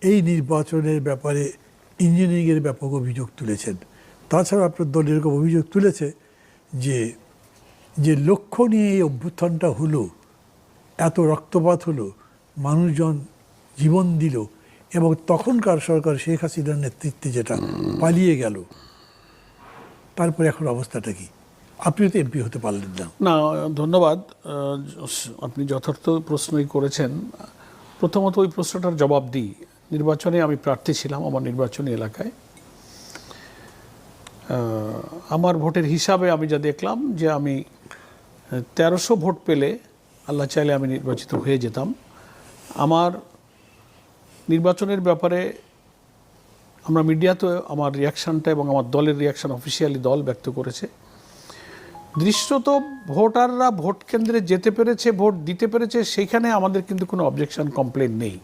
এই নির্বাচনের ব্যাপারে ইঞ্জিনিয়ারিংয়ের ব্যাপক অভিযোগ তুলেছেন। তাছাড়া আপনার দল এরকম অভিযোগ তুলেছে যে যে লক্ষ্য নিয়ে এই অভ্যুত্থানটা হলো, এত রক্তপাত হলো, মানুষজন জীবন দিল, এবং তখনকার সরকার শেখ হাসিনার নেতৃত্বে যেটা পালিয়ে গেল, তারপরে এখন অবস্থাটা কি? আপনিও তো এমপি হতে পারলেন না। না, ধন্যবাদ। আপনি যথার্থ প্রশ্নই করেছেন। প্রথমত ওই প্রশ্নটার জবাব দিই। নির্বাচনে আমি প্রার্থী ছিলাম আমার নির্বাচনী এলাকায়। আমার ভোটের হিসাবে আমি যা দেখলাম যে আমি 1300 ভোট পেলে আল্লাহ চাইলে আমি নির্বাচিত হয়ে যেতাম। আমার নির্বাচনের ব্যাপারে আমরা মিডিয়াতে আমার রিয়াকশানটা এবং আমার দলের রিয়াকশান অফিসিয়ালি দল ব্যক্ত করেছে। দৃশ্যত ভোটাররা ভোট কেন্দ্রে যেতে পেরেছে, ভোট দিতে পেরেছে, সেইখানে আমাদের কিন্তু কোনো অবজেকশন কমপ্লেন নেই।